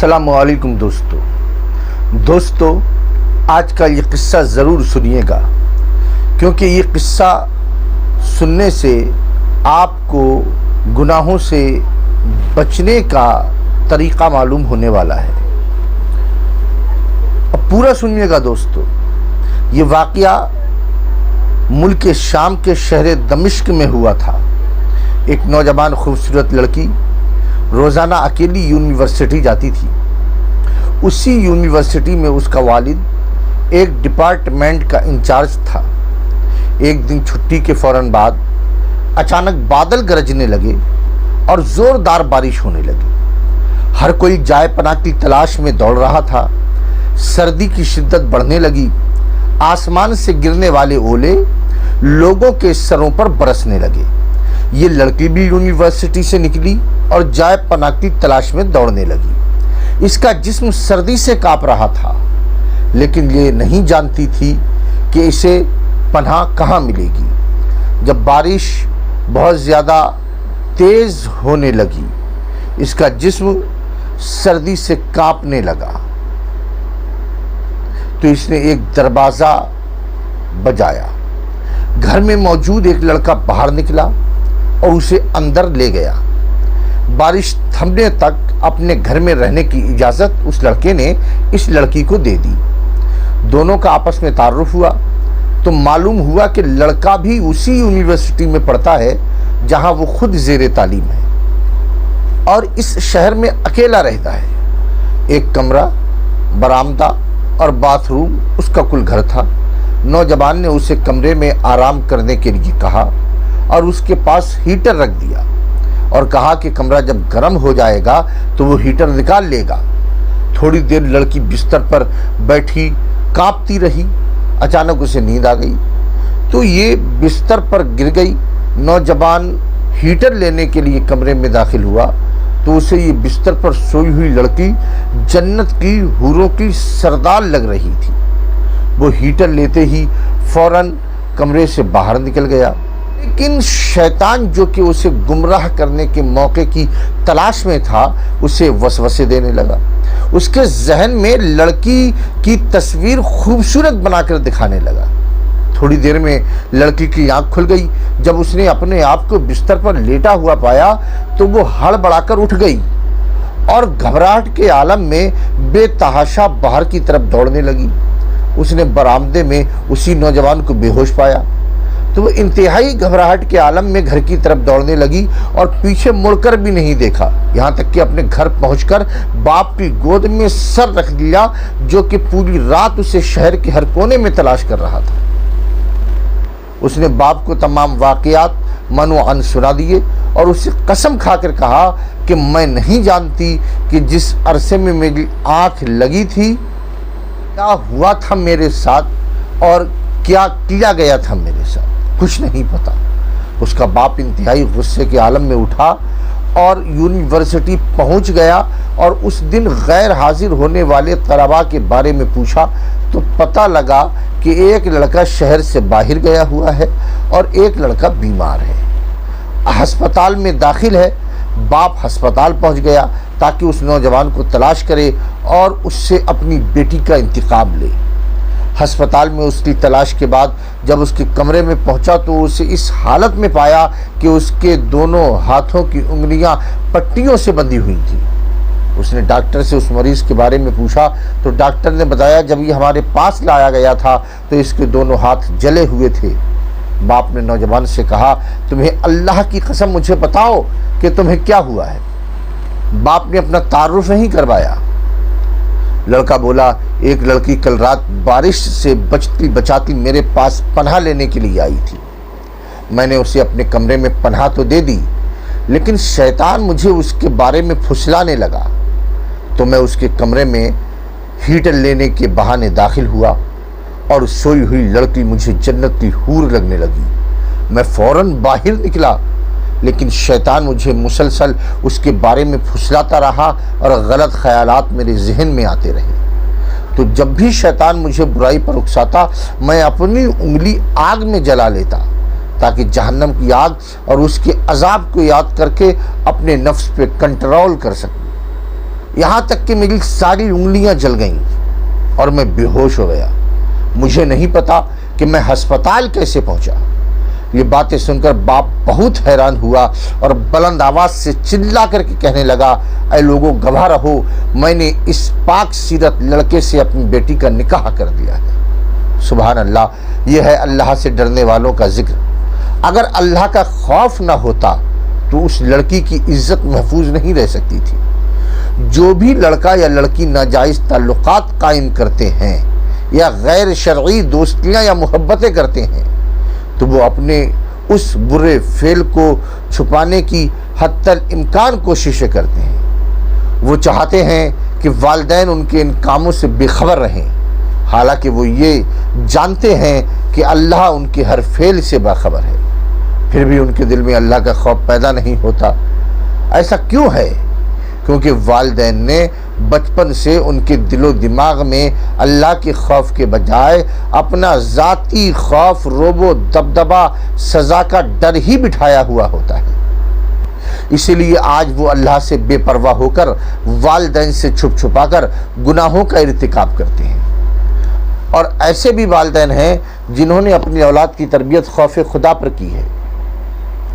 السلام علیکم دوستو آج کا یہ قصہ ضرور سنیے گا، کیونکہ یہ قصہ سننے سے آپ کو گناہوں سے بچنے کا طریقہ معلوم ہونے والا ہے۔ اب پورا سنیے گا دوستو۔ یہ واقعہ ملک شام کے شہر دمشق میں ہوا تھا۔ ایک نوجوان خوبصورت لڑکی روزانہ اکیلی یونیورسٹی جاتی تھی۔ اسی یونیورسٹی میں اس کا والد ایک ڈپارٹمنٹ کا انچارج تھا۔ ایک دن چھٹی کے فوراً بعد اچانک بادل گرجنے لگے اور زوردار بارش ہونے لگی۔ ہر کوئی جائے پناہ کی تلاش میں دوڑ رہا تھا۔ سردی کی شدت بڑھنے لگی۔ آسمان سے گرنے والے اولے لوگوں کے سروں پر برسنے لگے۔ یہ لڑکی بھی یونیورسٹی سے نکلی اور جائے پناہ کی تلاش میں دوڑنے لگی۔ اس کا جسم سردی سے کانپ رہا تھا، لیکن یہ نہیں جانتی تھی کہ اسے پناہ کہاں ملے گی۔ جب بارش بہت زیادہ تیز ہونے لگی، اس کا جسم سردی سے کانپنے لگا، تو اس نے ایک دروازہ بجایا۔ گھر میں موجود ایک لڑکا باہر نکلا اور اسے اندر لے گیا۔ بارش تھمنے تک اپنے گھر میں رہنے کی اجازت اس لڑکے نے اس لڑکی کو دے دی۔ دونوں کا آپس میں تعارف ہوا تو معلوم ہوا کہ لڑکا بھی اسی یونیورسٹی میں پڑھتا ہے جہاں وہ خود زیر تعلیم ہے، اور اس شہر میں اکیلا رہتا ہے۔ ایک کمرہ، برآمدہ اور باتھ روم اس کا کل گھر تھا۔ نوجوان نے اسے کمرے میں آرام کرنے کے لیے کہا اور اس کے پاس ہیٹر رکھ دیا اور کہا کہ کمرہ جب گرم ہو جائے گا تو وہ ہیٹر نکال لے گا۔ تھوڑی دیر لڑکی بستر پر بیٹھی کانپتی رہی۔ اچانک اسے نیند آ گئی تو یہ بستر پر گر گئی۔ نوجوان ہیٹر لینے کے لیے کمرے میں داخل ہوا تو اسے یہ بستر پر سوئی ہوئی لڑکی جنت کی حوروں کی سردار لگ رہی تھی۔ وہ ہیٹر لیتے ہی فوراً کمرے سے باہر نکل گیا، لیکن شیطان جو کہ اسے گمراہ کرنے کے موقع کی تلاش میں تھا اسے وسوسے دینے لگا۔ اس کے ذہن میں لڑکی کی تصویر خوبصورت بنا کر دکھانے لگا۔ تھوڑی دیر میں لڑکی کی آنکھ کھل گئی۔ جب اس نے اپنے آپ کو بستر پر لیٹا ہوا پایا تو وہ ہڑبڑا کر اٹھ گئی اور گھبراہٹ کے عالم میں بے تحاشا باہر کی طرف دوڑنے لگی۔ اس نے برآمدے میں اسی نوجوان کو بے ہوش پایا تو وہ انتہائی گھبراہٹ کے عالم میں گھر کی طرف دوڑنے لگی اور پیچھے مڑ کر بھی نہیں دیکھا، یہاں تک کہ اپنے گھر پہنچ کر باپ کی گود میں سر رکھ دیا جو کہ پوری رات اسے شہر کے ہر کونے میں تلاش کر رہا تھا۔ اس نے باپ کو تمام واقعات منوعاً سنا دیے اور اسے قسم کھا کر کہا کہ میں نہیں جانتی کہ جس عرصے میں میری آنکھ لگی تھی کیا ہوا تھا میرے ساتھ اور کیا کیا گیا تھا میرے ساتھ، کچھ نہیں پتا۔ اس کا باپ انتہائی غصے کے عالم میں اٹھا اور یونیورسٹی پہنچ گیا اور اس دن غیر حاضر ہونے والے طلباء کے بارے میں پوچھا تو پتہ لگا کہ ایک لڑکا شہر سے باہر گیا ہوا ہے اور ایک لڑکا بیمار ہے، ہسپتال میں داخل ہے۔ باپ ہسپتال پہنچ گیا تاکہ اس نوجوان کو تلاش کرے اور اس سے اپنی بیٹی کا انتقام لے۔ ہسپتال میں اس کی تلاش کے بعد جب اس کے کمرے میں پہنچا تو اسے اس حالت میں پایا کہ اس کے دونوں ہاتھوں کی انگلیاں پٹیوں سے بندھی ہوئی تھیں۔ اس نے ڈاکٹر سے اس مریض کے بارے میں پوچھا تو ڈاکٹر نے بتایا جب یہ ہمارے پاس لایا گیا تھا تو اس کے دونوں ہاتھ جلے ہوئے تھے۔ باپ نے نوجوان سے کہا تمہیں اللہ کی قسم مجھے بتاؤ کہ تمہیں کیا ہوا ہے۔ باپ نے اپنا تعارف نہیں کروایا۔ لڑکا بولا ایک لڑکی کل رات بارش سے بچتی بچاتی میرے پاس پناہ لینے کے لیے آئی تھی۔ میں نے اسے اپنے کمرے میں پناہ تو دے دی، لیکن شیطان مجھے اس کے بارے میں پھسلانے لگا تو میں اس کے کمرے میں ہیٹر لینے کے بہانے داخل ہوا اور سوئی ہوئی لڑکی مجھے جنت کی حور لگنے لگی۔ میں فوراً باہر نکلا، لیکن شیطان مجھے مسلسل اس کے بارے میں پھسلاتا رہا اور غلط خیالات میرے ذہن میں آتے رہے۔ تو جب بھی شیطان مجھے برائی پر اکساتا میں اپنی انگلی آگ میں جلا لیتا تاکہ جہنم کی آگ اور اس کے عذاب کو یاد کر کے اپنے نفس پہ کنٹرول کر سکوں۔ یہاں تک کہ میری ساری انگلیاں جل گئیں اور میں بے ہوش ہو گیا۔ مجھے نہیں پتا کہ میں ہسپتال کیسے پہنچا۔ یہ باتیں سن کر باپ بہت حیران ہوا اور بلند آواز سے چلا کر کے کہنے لگا، اے لوگوں گواہ رہو، میں نے اس پاک سیرت لڑکے سے اپنی بیٹی کا نکاح کر دیا ہے۔ سبحان اللہ، یہ ہے اللہ سے ڈرنے والوں کا ذکر۔ اگر اللہ کا خوف نہ ہوتا تو اس لڑکی کی عزت محفوظ نہیں رہ سکتی تھی۔ جو بھی لڑکا یا لڑکی ناجائز تعلقات قائم کرتے ہیں یا غیر شرعی دوستیاں یا محبتیں کرتے ہیں تو وہ اپنے اس برے فعل کو چھپانے کی حتی الامکان کوششیں کرتے ہیں۔ وہ چاہتے ہیں کہ والدین ان کے ان کاموں سے بے خبر رہیں، حالانکہ وہ یہ جانتے ہیں کہ اللہ ان کے ہر فعل سے باخبر ہے، پھر بھی ان کے دل میں اللہ کا خوف پیدا نہیں ہوتا۔ ایسا کیوں ہے؟ کیونکہ والدین نے بچپن سے ان کے دل و دماغ میں اللہ کے خوف کے بجائے اپنا ذاتی خوف، رعب و دبدبہ، سزا کا ڈر ہی بٹھایا ہوا ہوتا ہے۔ اسی لیے آج وہ اللہ سے بے پرواہ ہو کر والدین سے چھپ چھپا کر گناہوں کا ارتکاب کرتے ہیں۔ اور ایسے بھی والدین ہیں جنہوں نے اپنی اولاد کی تربیت خوف خدا پر کی ہے۔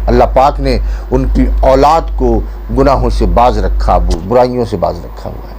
اللہ پاک نے ان کی اولاد کو گناہوں سے باز رکھا، برائیوں سے باز رکھا ہوا ہے۔